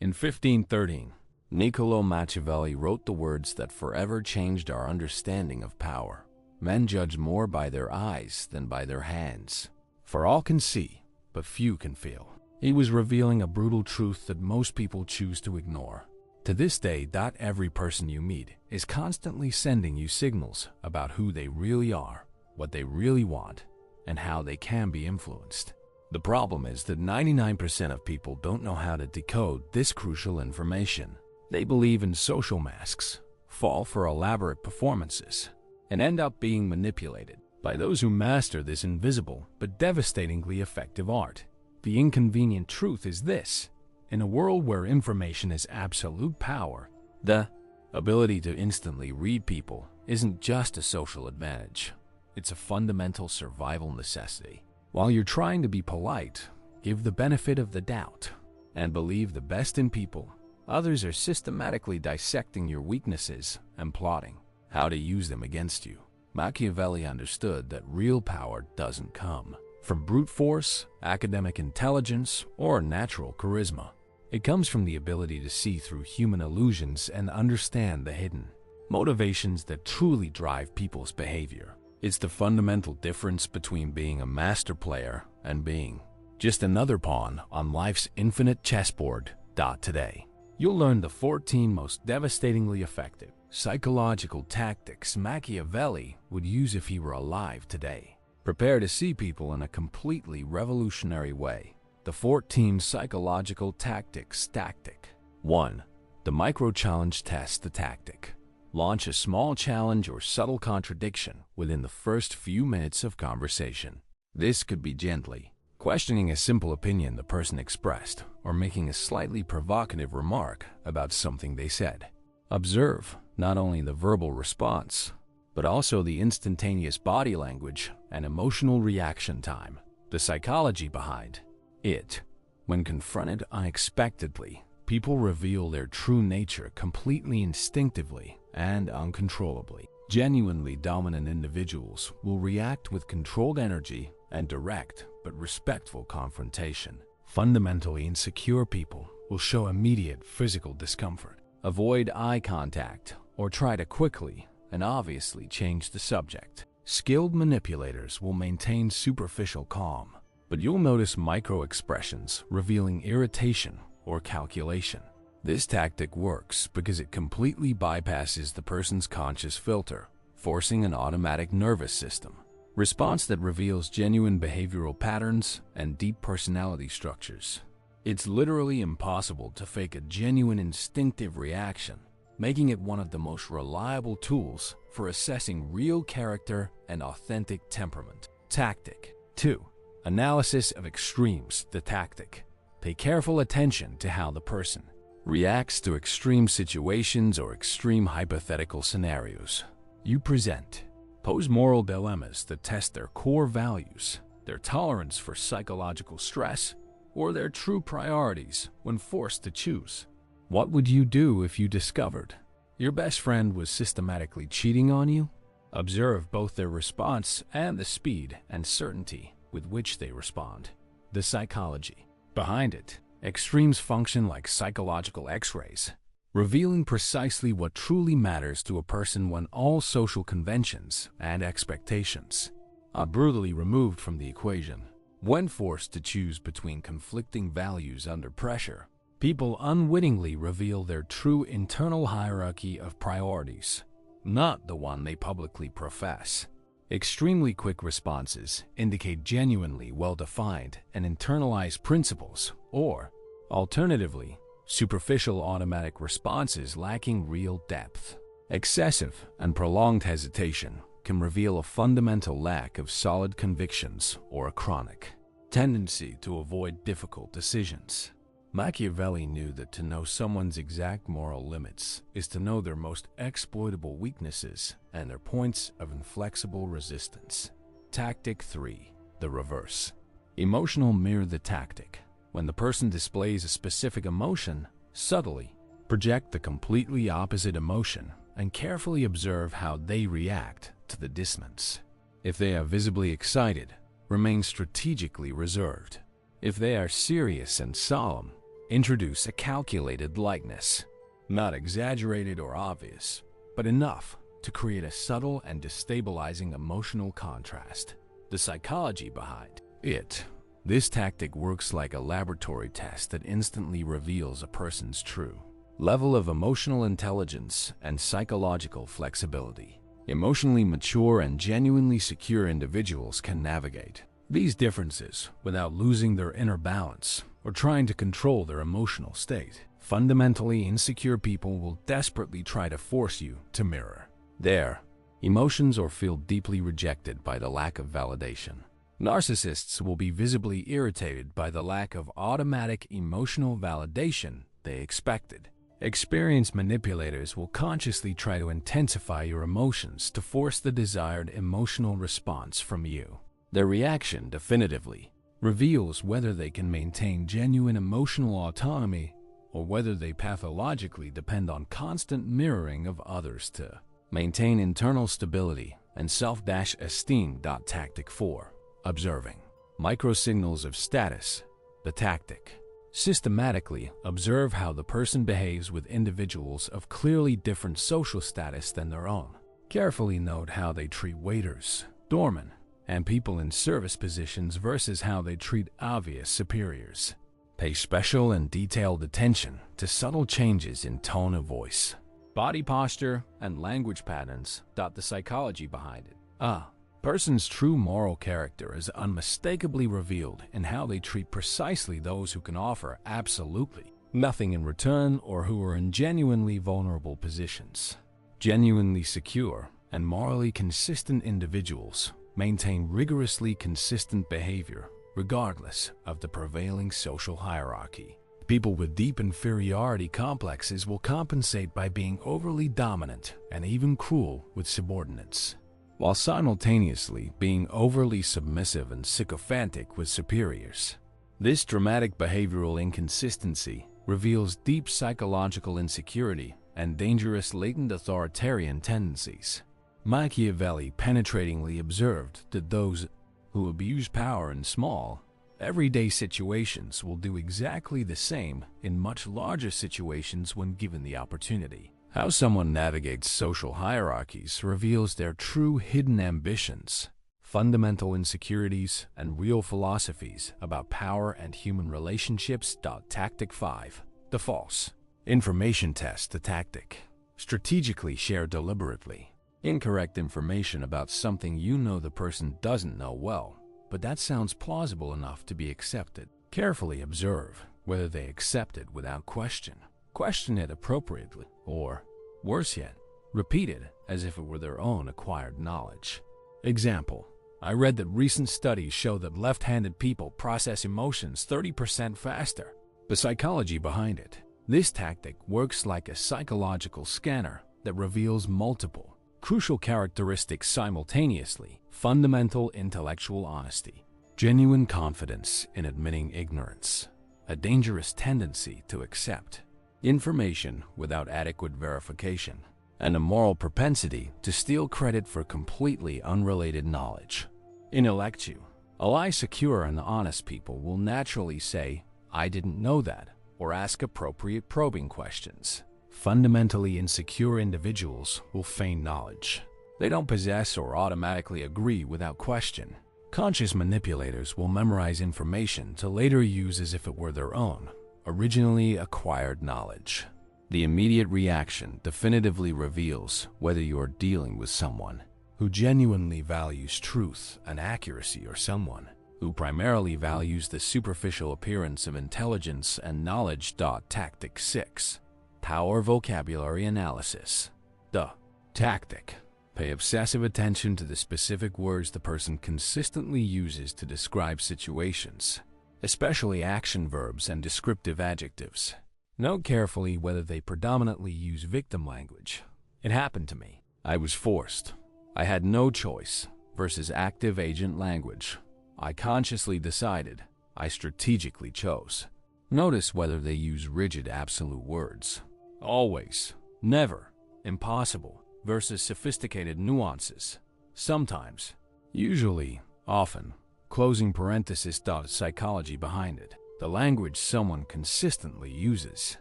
In 1513, Niccolo Machiavelli wrote the words that forever changed our understanding of power. Men judge more by their eyes than by their hands. For all can see, but few can feel. He was revealing a brutal truth that most people choose to ignore. To this day, not every person you meet is constantly sending you signals about who they really are, what they really want, and how they can be influenced. The problem is that 99% of people don't know how to decode this crucial information. They believe in social masks, fall for elaborate performances, and end up being manipulated by those who master this invisible but devastatingly effective art. The inconvenient truth is this: in a world where information is absolute power, the ability to instantly read people isn't just a social advantage. It's a fundamental survival necessity. While you're trying to be polite, give the benefit of the doubt, and believe the best in people, others are systematically dissecting your weaknesses and plotting how to use them against you. Machiavelli understood that real power doesn't come from brute force, academic intelligence, or natural charisma. It comes from the ability to see through human illusions and understand the hidden motivations that truly drive people's behavior. It's the fundamental difference between being a master player and being just another pawn on life's infinite chessboard. Today, you'll learn the 14 most devastatingly effective psychological tactics Machiavelli would use if he were alive today. Prepare to see people in a completely revolutionary way. The 14 psychological tactics. Tactic 1. The micro-challenge test. The tactic: launch a small challenge or subtle contradiction within the first few minutes of conversation. This could be gently questioning a simple opinion the person expressed, or making a slightly provocative remark about something they said. Observe not only the verbal response, but also the instantaneous body language and emotional reaction time, the psychology behind it. When confronted unexpectedly, people reveal their true nature completely instinctively and uncontrollably. Genuinely dominant individuals will react with controlled energy and direct but respectful confrontation. Fundamentally insecure people will show immediate physical discomfort, avoid eye contact, or try to quickly and obviously change the subject. Skilled manipulators will maintain superficial calm, but you'll notice micro-expressions revealing irritation or calculation. This tactic works because it completely bypasses the person's conscious filter, forcing an automatic nervous system response that reveals genuine behavioral patterns and deep personality structures. It's literally impossible to fake a genuine instinctive reaction, making it one of the most reliable tools for assessing real character and authentic temperament. Tactic 2. Analysis of extremes. The tactic: pay careful attention to how the person reacts to extreme situations or extreme hypothetical scenarios you present. Pose moral dilemmas that test their core values, their tolerance for psychological stress, or their true priorities when forced to choose. What would you do if you discovered your best friend was systematically cheating on you? Observe both their response and the speed and certainty with which they respond. The psychology behind it. Extremes function like psychological X-rays, revealing precisely what truly matters to a person when all social conventions and expectations are brutally removed from the equation. When forced to choose between conflicting values under pressure, people unwittingly reveal their true internal hierarchy of priorities, not the one they publicly profess. Extremely quick responses indicate genuinely well-defined and internalized principles, or, alternatively, superficial automatic responses lacking real depth. Excessive and prolonged hesitation can reveal a fundamental lack of solid convictions or a chronic tendency to avoid difficult decisions. Machiavelli knew that to know someone's exact moral limits is to know their most exploitable weaknesses and their points of inflexible resistance. Tactic 3. The reverse. Emotional mirror. The tactic: when the person displays a specific emotion, subtly project the completely opposite emotion and carefully observe how they react to the dissonance. If they are visibly excited, remain strategically reserved. If they are serious and solemn, Introduce a calculated lightness, not exaggerated or obvious, but enough to create a subtle and destabilizing emotional contrast. The psychology behind it. This tactic works like a laboratory test that instantly reveals a person's true level of emotional intelligence and psychological flexibility. Emotionally mature and genuinely secure individuals can navigate these differences without losing their inner balance or trying to control their emotional state. Fundamentally insecure people will desperately try to force you to mirror their emotions or feel deeply rejected by the lack of validation. Narcissists will be visibly irritated by the lack of automatic emotional validation they expected. Experienced manipulators will consciously try to intensify your emotions to force the desired emotional response from you. Their reaction definitively reveals whether they can maintain genuine emotional autonomy or whether they pathologically depend on constant mirroring of others to maintain internal stability and self-esteem. Tactic 4. Observing microsignals of status. The tactic. Systematically observe how the person behaves with individuals of clearly different social status than their own. Carefully note how they treat waiters, doormen, and people in service positions versus how they treat obvious superiors. Pay special and detailed attention to subtle changes in tone of voice, body posture, and language patterns. The psychology behind it. A person's true moral character is unmistakably revealed in how they treat precisely those who can offer absolutely nothing in return or who are in genuinely vulnerable positions. Genuinely secure and morally consistent individuals maintain rigorously consistent behavior regardless of the prevailing social hierarchy. People with deep inferiority complexes will compensate by being overly dominant and even cruel with subordinates, while simultaneously being overly submissive and sycophantic with superiors. This dramatic behavioral inconsistency reveals deep psychological insecurity and dangerous latent authoritarian tendencies. Machiavelli penetratingly observed that those who abuse power in small, everyday situations will do exactly the same in much larger situations when given the opportunity. How someone navigates social hierarchies reveals their true hidden ambitions, fundamental insecurities, and real philosophies about power and human relationships. Tactic 5. The false information test. The tactic. Strategically share deliberately incorrect information about something you know the person doesn't know well, but that sounds plausible enough to be accepted. Carefully observe whether they accept it without question. Question it appropriately, or, worse yet, repeat it as if it were their own acquired knowledge. Example: I read that recent studies show that left-handed people process emotions 30% faster. The psychology behind it. This tactic works like a psychological scanner that reveals multiple crucial characteristics simultaneously: fundamental intellectual honesty, genuine confidence in admitting ignorance, a dangerous tendency to accept information without adequate verification, and a moral propensity to steal credit for completely unrelated knowledge. Intellectu. Ally secure and honest people will naturally say, "I didn't know that," or ask appropriate probing questions. Fundamentally insecure individuals will feign knowledge. They don't possess or automatically agree without question. Conscious manipulators will memorize information to later use as if it were their own, originally acquired knowledge. The immediate reaction definitively reveals whether you are dealing with someone who genuinely values truth and accuracy or someone who primarily values the superficial appearance of intelligence and knowledge. Tactic 6. Power vocabulary analysis. The tactic. Pay obsessive attention to the specific words the person consistently uses to describe situations, especially action verbs and descriptive adjectives. Note carefully whether they predominantly use victim language. "It happened to me," "I was forced," "I had no choice," versus active agent language. "I consciously decided," "I strategically chose." Notice whether they use rigid absolute words, "always," "never," "impossible," versus sophisticated nuances, "sometimes," "usually," "often," closing parenthesis. Psychology behind it. The language someone consistently uses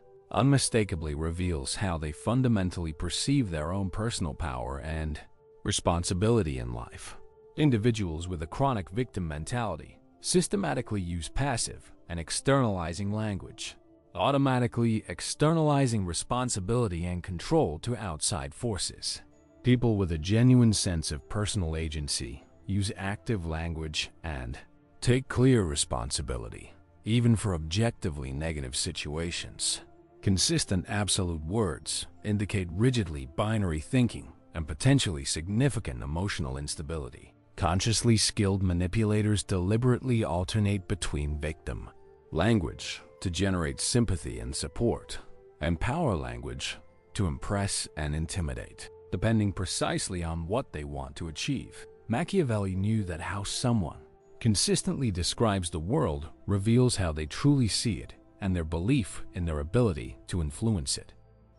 unmistakably reveals how they fundamentally perceive their own personal power and responsibility in life. Individuals with a chronic victim mentality systematically use passive and externalizing language, automatically externalizing responsibility and control to outside forces. People with a genuine sense of personal agency use active language and take clear responsibility, even for objectively negative situations. Consistent absolute words indicate rigidly binary thinking and potentially significant emotional instability. Consciously skilled manipulators deliberately alternate between victim language to generate sympathy and support, and power language to impress and intimidate, depending precisely on what they want to achieve. Machiavelli knew that how someone consistently describes the world reveals how they truly see it and their belief in their ability to influence it.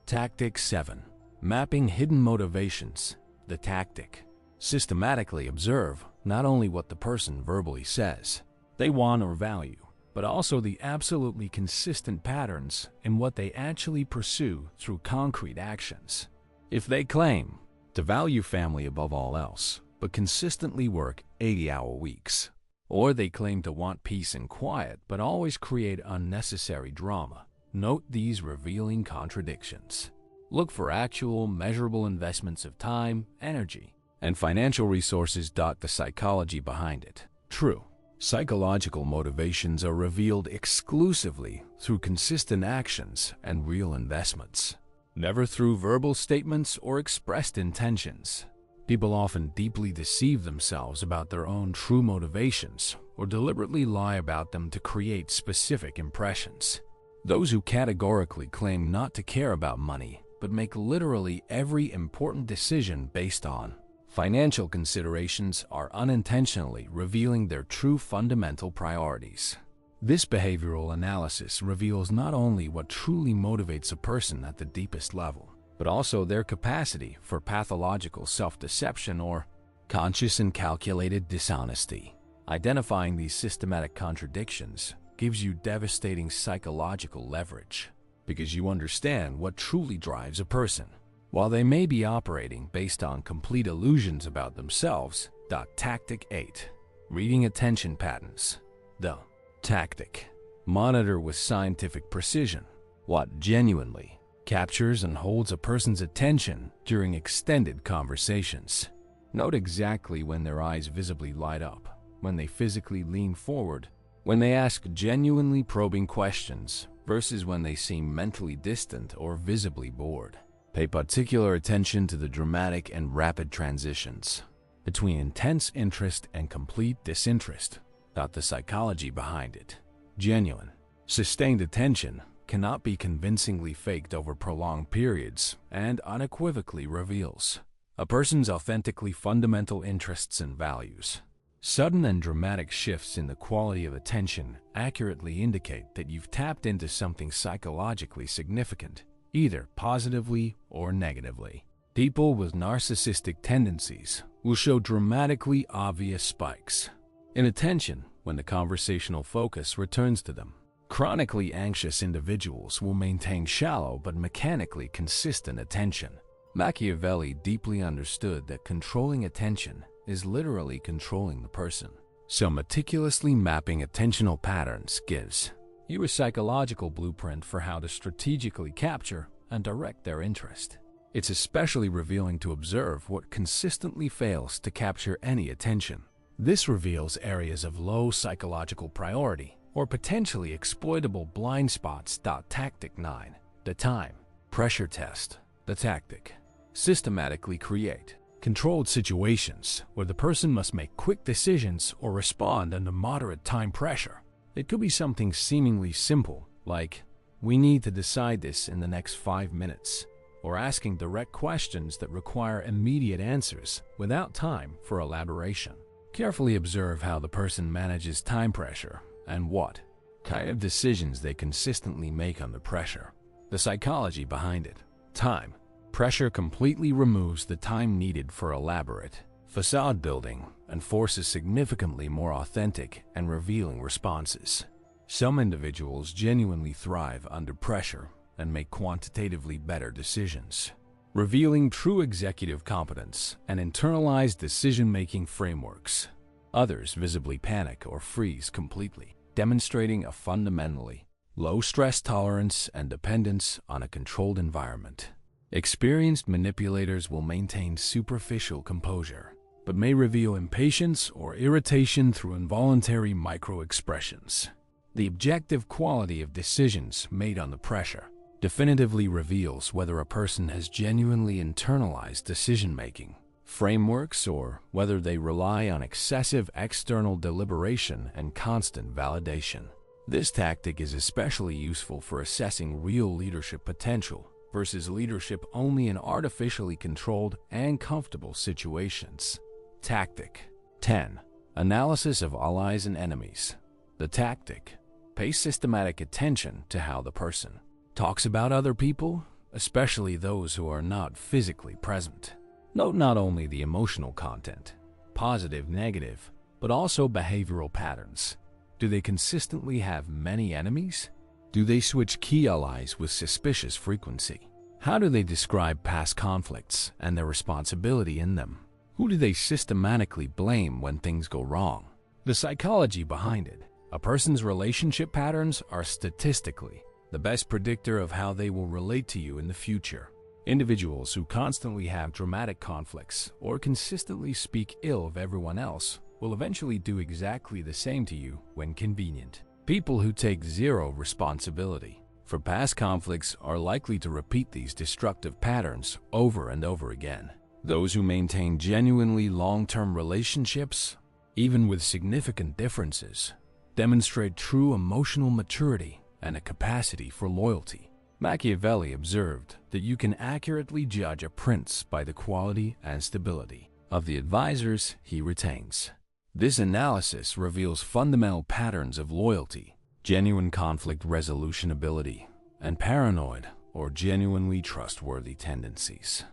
Tactic 7. Mapping hidden motivations. The tactic. Systematically observe not only what the person verbally says they want or value, but also the absolutely consistent patterns in what they actually pursue through concrete actions. If they claim to value family above all else, but consistently work 80-hour weeks, or they claim to want peace and quiet but always create unnecessary drama, note these revealing contradictions. Look for actual, measurable investments of time, energy, and financial resources. The psychology behind it. True. Psychological motivations are revealed exclusively through consistent actions and real investments, never through verbal statements or expressed intentions. People often deeply deceive themselves about their own true motivations or deliberately lie about them to create specific impressions. Those who categorically claim not to care about money but make literally every important decision based on financial considerations are unintentionally revealing their true fundamental priorities. This behavioral analysis reveals not only what truly motivates a person at the deepest level, but also their capacity for pathological self-deception or conscious and calculated dishonesty. Identifying these systematic contradictions gives you devastating psychological leverage, because you understand what truly drives a person, while they may be operating based on complete illusions about themselves. Tactic 8. Reading attention patterns. The tactic. Monitor with scientific precision what genuinely captures and holds a person's attention during extended conversations. Note exactly when their eyes visibly light up, when they physically lean forward, when they ask genuinely probing questions, versus when they seem mentally distant or visibly bored. Pay particular attention to the dramatic and rapid transitions between intense interest and complete disinterest. The psychology behind it. Genuine, sustained attention cannot be convincingly faked over prolonged periods and unequivocally reveals a person's authentically fundamental interests and values. Sudden and dramatic shifts in the quality of attention accurately indicate that you've tapped into something psychologically significant, either positively or negatively. People with narcissistic tendencies will show dramatically obvious spikes in attention when the conversational focus returns to them. Chronically anxious individuals will maintain shallow but mechanically consistent attention. Machiavelli deeply understood that controlling attention is literally controlling the person. So meticulously mapping attentional patterns gives you a psychological blueprint for how to strategically capture and direct their interest. It's especially revealing to observe what consistently fails to capture any attention. This reveals areas of low psychological priority or potentially exploitable blind spots. Tactic 9. The time. Pressure test. The tactic. Systematically create controlled situations where the person must make quick decisions or respond under moderate time pressure. It could be something seemingly simple, like, "We need to decide this in the next 5 minutes," or asking direct questions that require immediate answers without time for elaboration. Carefully observe how the person manages time pressure and what kind of decisions they consistently make under pressure. The psychology behind it. Time. Pressure completely removes the time needed for elaborate facade building and forces significantly more authentic and revealing responses. Some individuals genuinely thrive under pressure and make quantitatively better decisions, revealing true executive competence and internalized decision-making frameworks. Others visibly panic or freeze completely, demonstrating a fundamentally low stress tolerance and dependence on a controlled environment. Experienced manipulators will maintain superficial composure, but may reveal impatience or irritation through involuntary micro-expressions. The objective quality of decisions made under pressure definitively reveals whether a person has genuinely internalized decision-making frameworks or whether they rely on excessive external deliberation and constant validation. This tactic is especially useful for assessing real leadership potential versus leadership only in artificially controlled and comfortable situations. Tactic 10. Analysis of allies and enemies. The tactic pays systematic attention to how the person talks about other people, especially those who are not physically present. Note not only the emotional content, positive, negative, but also behavioral patterns. Do they consistently have many enemies? Do they switch key allies with suspicious frequency? How do they describe past conflicts and their responsibility in them? Who do they systematically blame when things go wrong? The psychology behind it. A person's relationship patterns are statistically the best predictor of how they will relate to you in the future. Individuals who constantly have dramatic conflicts or consistently speak ill of everyone else will eventually do exactly the same to you when convenient. People who take zero responsibility for past conflicts are likely to repeat these destructive patterns over and over again. Those who maintain genuinely long-term relationships, even with significant differences, demonstrate true emotional maturity and a capacity for loyalty. Machiavelli observed that you can accurately judge a prince by the quality and stability of the advisors he retains. This analysis reveals fundamental patterns of loyalty, genuine conflict resolution ability, and paranoid or genuinely trustworthy tendencies.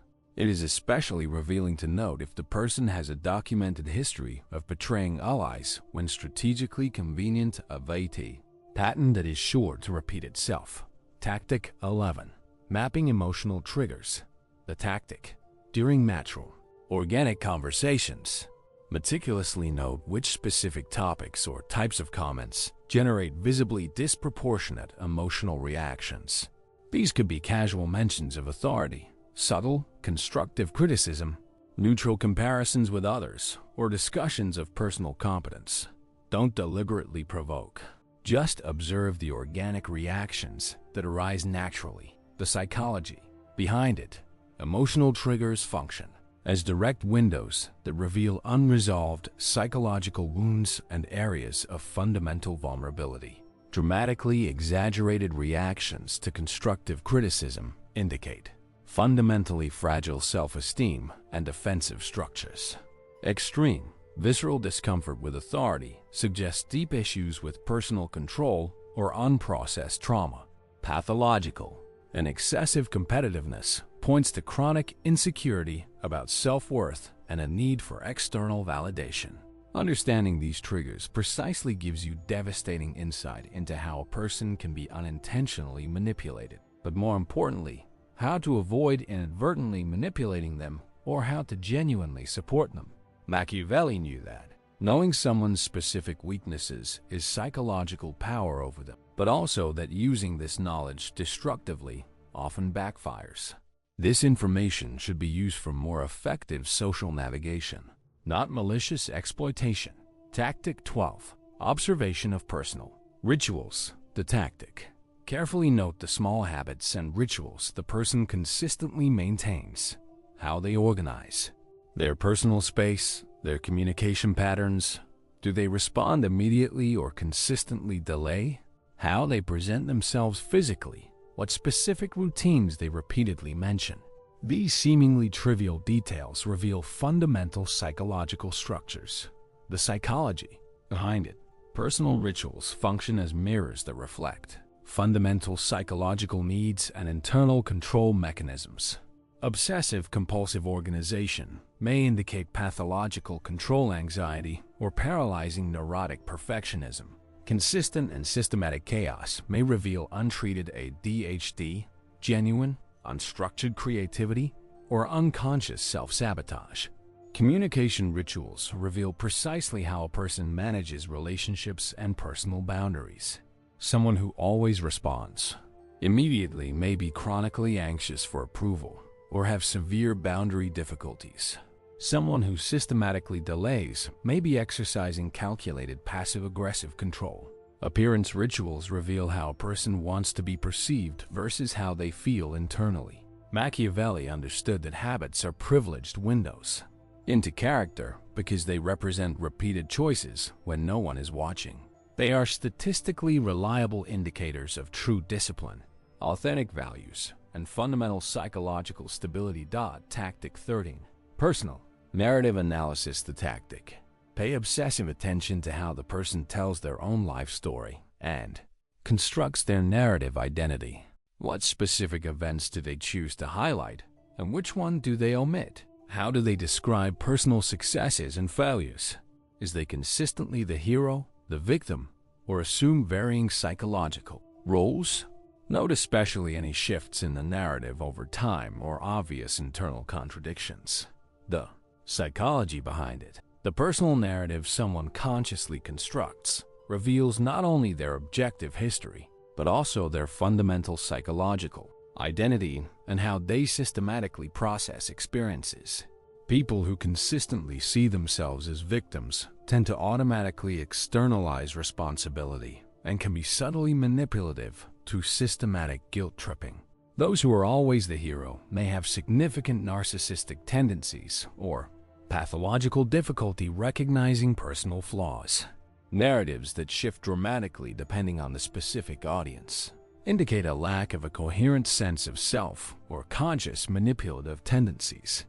It is especially revealing to note if the person has a documented history of betraying allies when strategically convenient, a pattern that is sure to repeat itself. Tactic 11. Mapping emotional triggers. The tactic. During natural, organic conversations, meticulously note which specific topics or types of comments generate visibly disproportionate emotional reactions. These could be casual mentions of authority, subtle, constructive criticism, neutral comparisons with others, or discussions of personal competence. Don't deliberately provoke. Just observe the organic reactions that arise naturally. The psychology behind it. Emotional triggers function as direct windows that reveal unresolved psychological wounds and areas of fundamental vulnerability. Dramatically exaggerated reactions to constructive criticism indicate fundamentally fragile self-esteem and defensive structures. Extreme, visceral discomfort with authority suggests deep issues with personal control or unprocessed trauma. Pathological and excessive competitiveness points to chronic insecurity about self-worth and a need for external validation. Understanding these triggers precisely gives you devastating insight into how a person can be unintentionally manipulated, but more importantly, how to avoid inadvertently manipulating them or how to genuinely support them. Machiavelli knew that. Knowing someone's specific weaknesses is psychological power over them, but also that using this knowledge destructively often backfires. This information should be used for more effective social navigation, not malicious exploitation. Tactic 12. Observation of personal rituals. The tactic. Carefully note the small habits and rituals the person consistently maintains, how they organize their personal space, their communication patterns. Do they respond immediately or consistently delay? How they present themselves physically, what specific routines they repeatedly mention. These seemingly trivial details reveal fundamental psychological structures. The psychology behind it. Personal rituals function as mirrors that reflect fundamental psychological needs and internal control mechanisms. Obsessive-compulsive organization may indicate pathological control anxiety or paralyzing neurotic perfectionism. Consistent and systematic chaos may reveal untreated ADHD, genuine, unstructured creativity, or unconscious self-sabotage. Communication rituals reveal precisely how a person manages relationships and personal boundaries. Someone who always responds immediately may be chronically anxious for approval or have severe boundary difficulties. Someone who systematically delays may be exercising calculated passive-aggressive control. Appearance rituals reveal how a person wants to be perceived versus how they feel internally. Machiavelli understood that habits are privileged windows into character because they represent repeated choices when no one is watching. They are statistically reliable indicators of true discipline, authentic values, and fundamental psychological stability. Tactic 13. Personal narrative analysis. The tactic. Pay obsessive attention to how the person tells their own life story and constructs their narrative identity. What specific events do they choose to highlight, and which one do they omit? How do they describe personal successes and failures? Is they consistently the hero, the victim, or assume varying psychological roles? Note especially any shifts in the narrative over time or obvious internal contradictions. The psychology behind it. The personal narrative someone consciously constructs reveals not only their objective history, but also their fundamental psychological identity and how they systematically process experiences. People who consistently see themselves as victims tend to automatically externalize responsibility and can be subtly manipulative through systematic guilt tripping. Those who are always the hero may have significant narcissistic tendencies or pathological difficulty recognizing personal flaws. Narratives that shift dramatically depending on the specific audience indicate a lack of a coherent sense of self or conscious manipulative tendencies.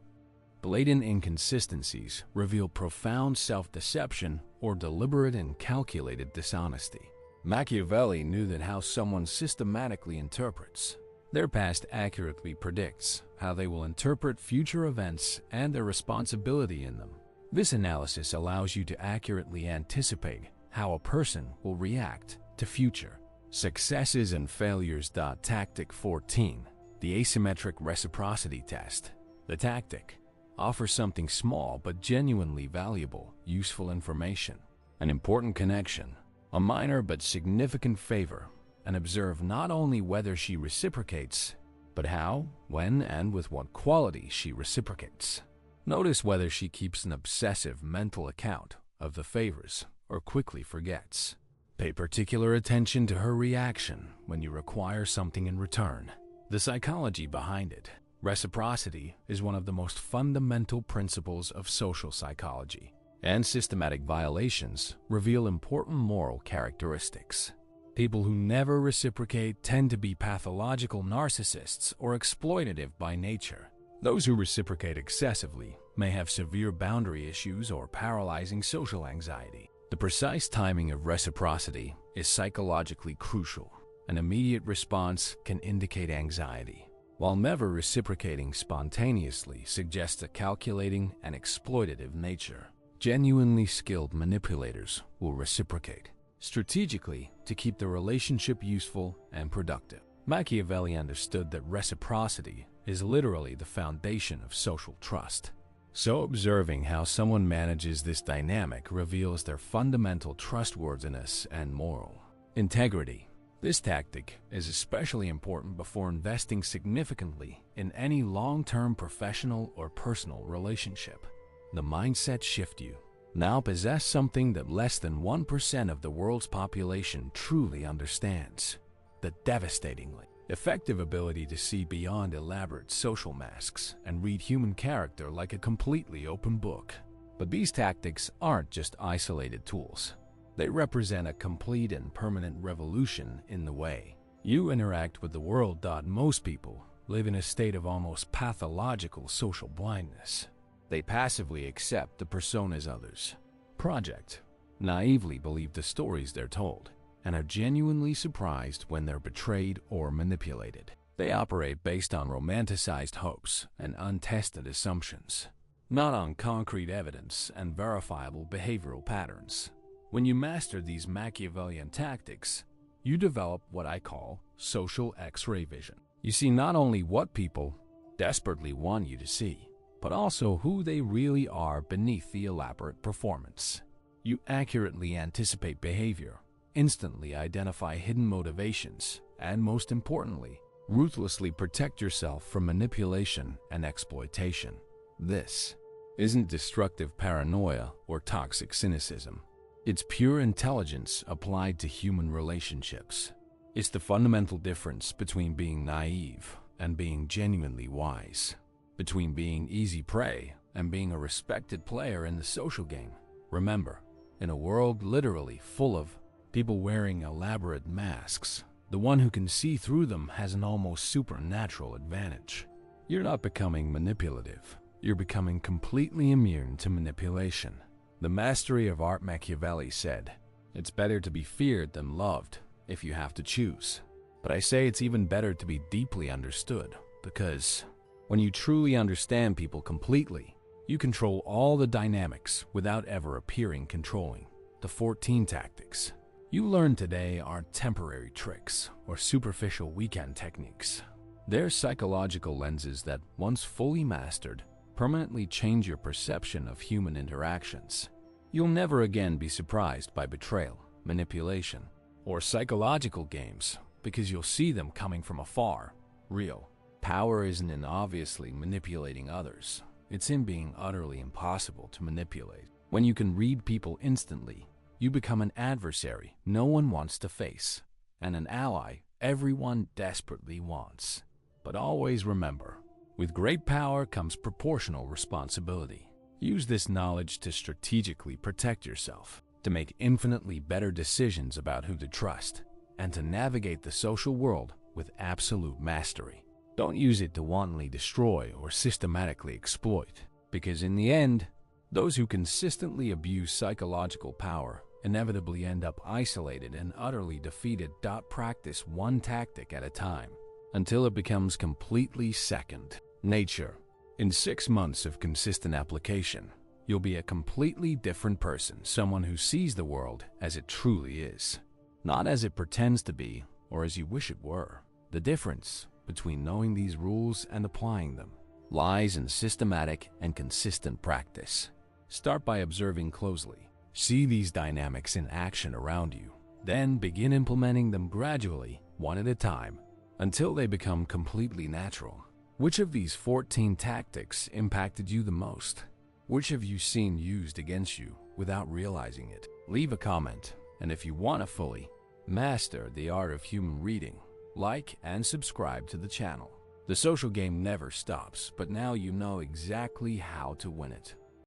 Blatant inconsistencies reveal profound self-deception or deliberate and calculated dishonesty. Machiavelli knew that how someone systematically interprets their past accurately predicts how they will interpret future events and their responsibility in them. This analysis allows you to accurately anticipate how a person will react to future successes and failures. Tactic 14. The asymmetric reciprocity test. The tactic offers something small but genuinely valuable, useful information, an important connection, a minor but significant favor, and observe not only whether she reciprocates, but how, when, and with what quality she reciprocates. Notice whether she keeps an obsessive mental account of the favors or quickly forgets. Pay particular attention to her reaction when you require something in return. The psychology behind it. Reciprocity is one of the most fundamental principles of social psychology, and systematic violations reveal important moral characteristics. People who never reciprocate tend to be pathological narcissists or exploitative by nature. Those who reciprocate excessively may have severe boundary issues or paralyzing social anxiety. The precise timing of reciprocity is psychologically crucial. An immediate response can indicate anxiety, while never reciprocating spontaneously suggests a calculating and exploitative nature. Genuinely skilled manipulators will reciprocate strategically to keep the relationship useful and productive. Machiavelli understood that reciprocity is literally the foundation of social trust. So observing how someone manages this dynamic reveals their fundamental trustworthiness and moral integrity. This tactic is especially important before investing significantly in any long-term professional or personal relationship. The mindset shift. You now possess something that less than 1% of the world's population truly understands: the devastatingly effective ability to see beyond elaborate social masks and read human character like a completely open book. But these tactics aren't just isolated tools. They represent a complete and permanent revolution in the way you interact with the world. Most people live in a state of almost pathological social blindness. They passively accept the personas others project, naively believe the stories they're told, and are genuinely surprised when they're betrayed or manipulated. They operate based on romanticized hopes and untested assumptions, not on concrete evidence and verifiable behavioral patterns. When you master these Machiavellian tactics, you develop what I call social X-ray vision. You see not only what people desperately want you to see, but also who they really are beneath the elaborate performance. You accurately anticipate behavior, instantly identify hidden motivations, and most importantly, ruthlessly protect yourself from manipulation and exploitation. This isn't destructive paranoia or toxic cynicism. It's pure intelligence applied to human relationships. It's the fundamental difference between being naive and being genuinely wise, between being easy prey and being a respected player in the social game. Remember, in a world literally full of people wearing elaborate masks, the one who can see through them has an almost supernatural advantage. You're not becoming manipulative. You're becoming completely immune to manipulation. The mastery of art Machiavelli said, "It's better to be feared than loved if you have to choose." But I say it's even better to be deeply understood, because when you truly understand people completely, you control all the dynamics without ever appearing controlling. The 14 tactics you learn today aren't temporary tricks or superficial weekend techniques. They're psychological lenses that, once fully mastered, permanently change your perception of human interactions. You'll never again be surprised by betrayal, manipulation, or psychological games because you'll see them coming from afar. Real power isn't in obviously manipulating others. It's in being utterly impossible to manipulate. When you can read people instantly, you become an adversary no one wants to face, and an ally everyone desperately wants. But always remember, with great power comes proportional responsibility. Use this knowledge to strategically protect yourself, to make infinitely better decisions about who to trust, and to navigate the social world with absolute mastery. Don't use it to wantonly destroy or systematically exploit, because in the end, those who consistently abuse psychological power inevitably end up isolated and utterly defeated. Practice one tactic at a time until it becomes completely second nature. In 6 months of consistent application, you'll be a completely different person, someone who sees the world as it truly is, not as it pretends to be or as you wish it were. The difference between knowing these rules and applying them lies in systematic and consistent practice. Start by observing closely. See these dynamics in action around you. Then begin implementing them gradually, one at a time, until they become completely natural. Which of these 14 tactics impacted you the most? Which have you seen used against you without realizing it? Leave a comment, and if you want to fully master the art of human reading, like and subscribe to the channel. The social game never stops, but now you know exactly how to win it.